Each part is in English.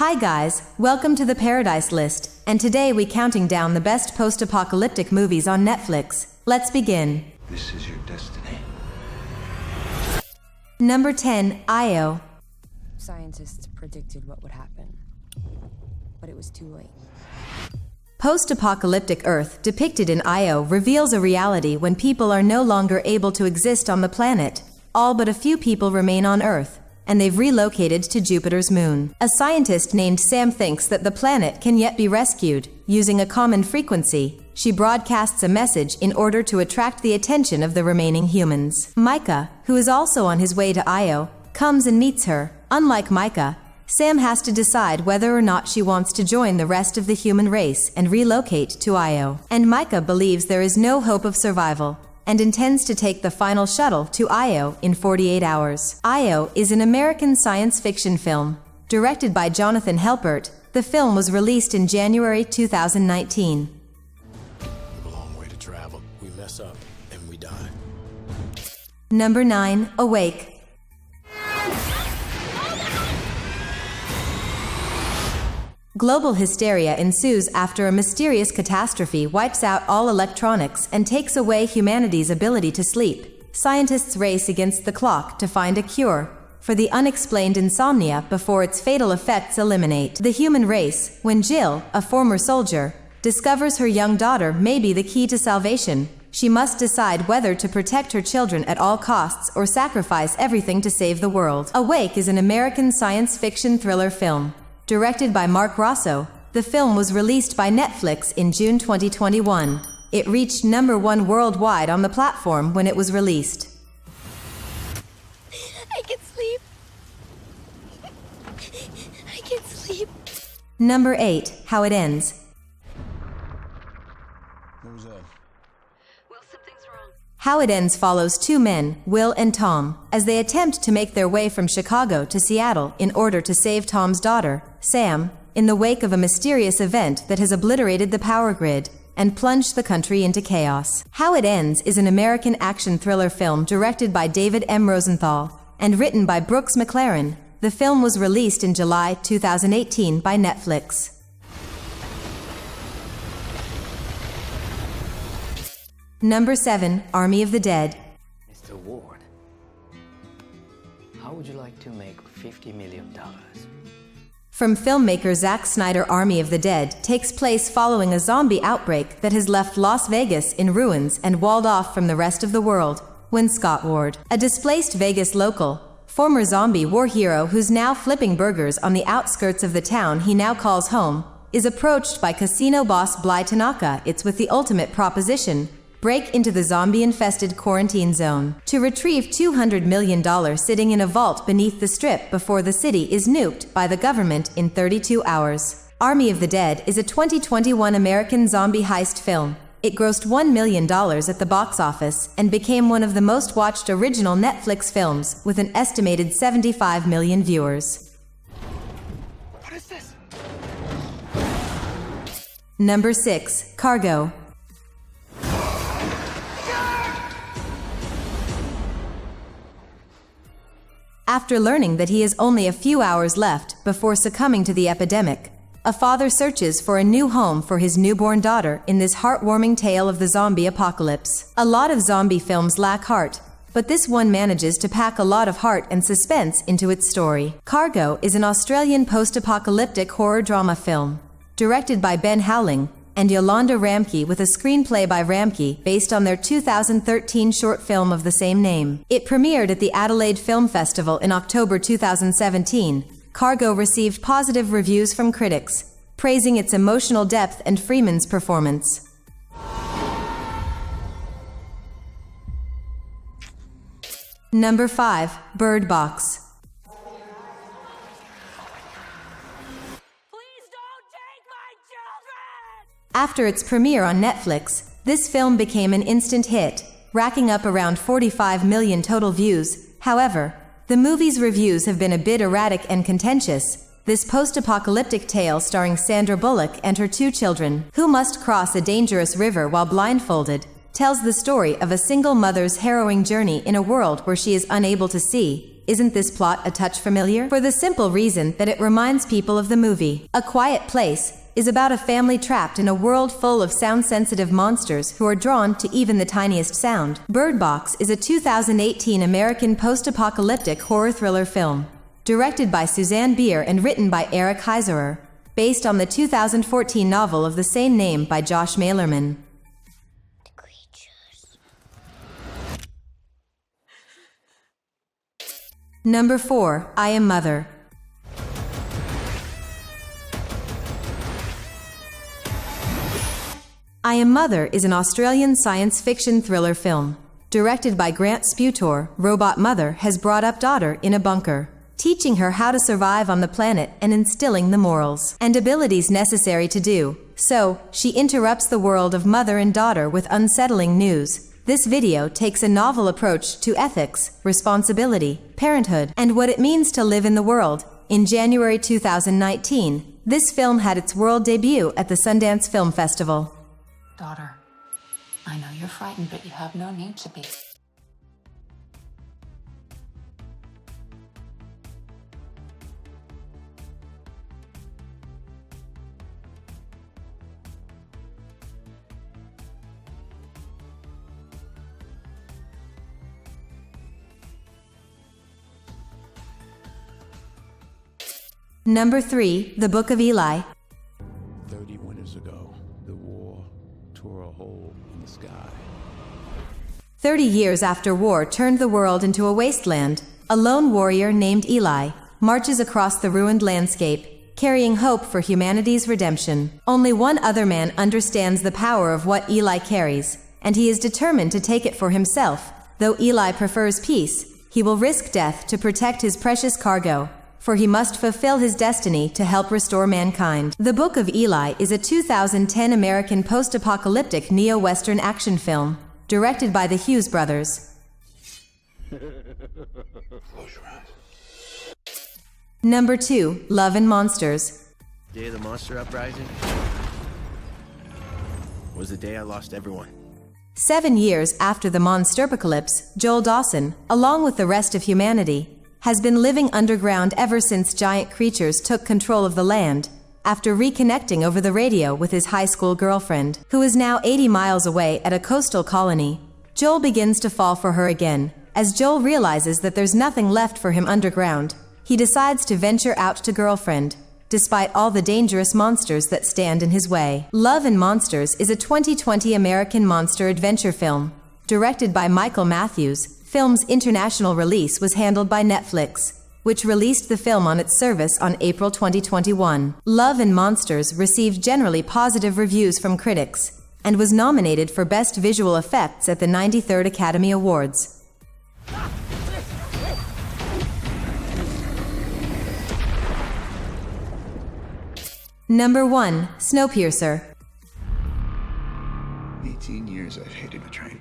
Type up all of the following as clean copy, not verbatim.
Hi guys, welcome to the Paradise List, and today we counting down the best post-apocalyptic movies on Netflix. Let's begin. This is your destiny. Number 10, 𝙎𝙤𝙢𝙢. Scientists predicted what would happen, but it was too late. Post-apocalyptic Earth depicted in 𝙎𝙢𝙢 reveals a reality when people are no longer able to exist on the planet. All but a few people remain on Earth, and they've relocated to Jupiter's moon. A scientist named Sam thinks that the planet can yet be rescued. Using a common frequency, she broadcasts a message in order to attract the attention of the remaining humans. Micah, who is also on his way to 𝙎𝙢𝙢, comes and meets her. Unlike Micah, Sam has to decide whether or not she wants to join the rest of the human race and relocate to 𝙎𝙢𝙢. And Micah believes there is no hope of survival, and intends to take the final shuttle to 𝙎𝙢𝙢 in 48 hours. 𝙎𝙢𝙢 is an American science fiction film. Directed by Jonathan Helpert, the film was released in January 2019. We have a long way to travel. We mess up, and we die. Number 9, Awake. Global hysteria ensues after a mysterious catastrophe wipes out all electronics and takes away humanity's ability to sleep. Scientists race against the clock to find a cure for the unexplained insomnia before its fatal effects eliminate the human race. When Jill, a former soldier, discovers her young daughter may be the key to salvation, she must decide whether to protect her children at all costs or sacrifice everything to save the world. Awake is an American science fiction thriller film. Directed by Mark Rosso, the film was released by Netflix in June 2021. It reached number 1 worldwide on the platform when it was released. I can't sleep. I can't sleep. Number 8, How It Ends. What was that? Will, something's wrong. How It Ends follows two men, Will and Tom, as they attempt to make their way from Chicago to Seattle in order to save Tom's daughter, Sam, in the wake of a mysterious event that has obliterated the power grid and plunged the country into chaos. How It Ends is an American action thriller film directed by David M. Rosenthal and written by Brooks McLaren. The film was released in July 2018 by Netflix. Number 7, Army of the Dead. Mr. Ward, how would you like to make $50 million? From filmmaker Zack Snyder, Army of the Dead takes place following a zombie outbreak that has left Las Vegas in ruins and walled off from the rest of the world. When Scott Ward, a displaced Vegas local, former zombie war hero who's now flipping burgers on the outskirts of the town he now calls home, is approached by casino boss Bly Tanaka, it's with the ultimate proposition: break into the zombie-infested quarantine zone to retrieve $200 million sitting in a vault beneath the Strip before the city is nuked by the government in 32 hours. Army of the Dead is a 2021 American zombie heist film. It grossed $1 million at the box office and became one of the most watched original Netflix films with an estimated 75 million viewers. What is this? Number 6, Cargo. After learning that he has only a few hours left before succumbing to the epidemic, a father searches for a new home for his newborn daughter in this heartwarming tale of the zombie apocalypse. A lot of zombie films lack heart, but this one manages to pack a lot of heart and suspense into its story. Cargo is an Australian post-apocalyptic horror drama film, directed by Ben Howling and Yolanda Ramke, with a screenplay by Ramke based on their 2013 short film of the same name. It premiered at the Adelaide Film Festival in October 2017. Cargo received positive reviews from critics, praising its emotional depth and Freeman's performance. Number 5, Bird Box. After its premiere on Netflix, this film became an instant hit, racking up around 45 million total views. However, the movie's reviews have been a bit erratic and contentious. This post-apocalyptic tale starring Sandra Bullock and her 2 children, who must cross a dangerous river while blindfolded, tells the story of a single mother's harrowing journey in a world where she is unable to see, Isn't this plot a touch familiar? For the simple reason that it reminds people of the movie A Quiet Place is about a family trapped in a world full of sound-sensitive monsters who are drawn to even the tiniest sound. Bird Box is a 2018 American post-apocalyptic horror thriller film, directed by Susanne Bier and written by 𝙤𝙤𝙢𝙧, based on the 2014 novel of the same name by Josh Malerman. Number 4, I Am Mother. I Am Mother is an Australian science fiction thriller film. Directed by Grant Sputor, robot mother has brought up daughter in a bunker, teaching her how to survive on the planet and instilling the morals and abilities necessary to do so. She interrupts the world of mother and daughter with unsettling news. This video takes a novel approach to ethics, responsibility, parenthood, and what it means to live in the world. In January 2019, this film had its world debut at the Sundance Film Festival. Daughter, I know you're frightened, but you have no need to be. Number 3, The Book of Eli. 30 winters ago, the war tore a hole in the sky. 30 years after war turned the world into a wasteland, a lone warrior named Eli marches across the ruined landscape, carrying hope for humanity's redemption. Only one other man understands the power of what Eli carries, and he is determined to take it for himself. Though Eli prefers peace, he will risk death to protect his precious cargo, for he must fulfill his destiny to help restore mankind. The Book of Eli is a 2010 American post-apocalyptic neo-Western action film, directed by the Hughes brothers. Close your eyes. Number 2, Love and Monsters. Day of the monster uprising was the day I lost everyone. 7 years after the Monsterpocalypse, Joel Dawson, along with the rest of humanity, has been living underground ever since giant creatures took control of the land. After reconnecting over the radio with his high school girlfriend, who is now 80 miles away at a coastal colony, Joel begins to fall for her again. As Joel realizes that there's nothing left for him underground, he decides to venture out to girlfriend, despite all the dangerous monsters that stand in his way. Love and Monsters is a 2020 American monster adventure film, directed by Michael Matthews. Film's international release was handled by Netflix, which released the film on its service on April 2021. Love and Monsters received generally positive reviews from critics, and was nominated for Best Visual Effects at the 93rd Academy Awards. Number 1, Snowpiercer. 18 years I've hated a train.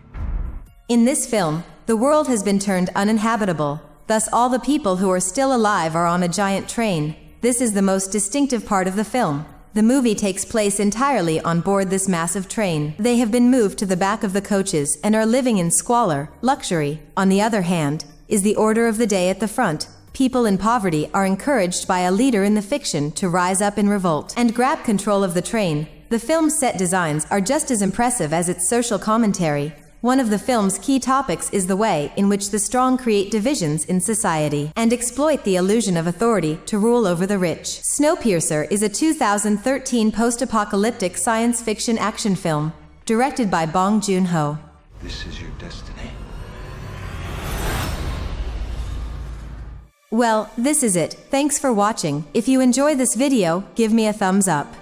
In this film, the world has been turned uninhabitable, thus all the people who are still alive are on a giant train. This is the most distinctive part of the film. The movie takes place entirely on board this massive train. They have been moved to the back of the coaches and are living in squalor, luxury. On the other hand, is the order of the day at the front. People in poverty are encouraged by a leader in the fiction to rise up in revolt and grab control of the train. The film's set designs are just as impressive as its social commentary. One of the film's key topics is the way in which the strong create divisions in society and exploit the illusion of authority to rule over the rich. Snowpiercer is a 2013 post-apocalyptic science fiction action film, directed by Bong Joon-ho. This is your destiny. Well, this is it. Thanks for watching. If you enjoy this video, give me a thumbs up.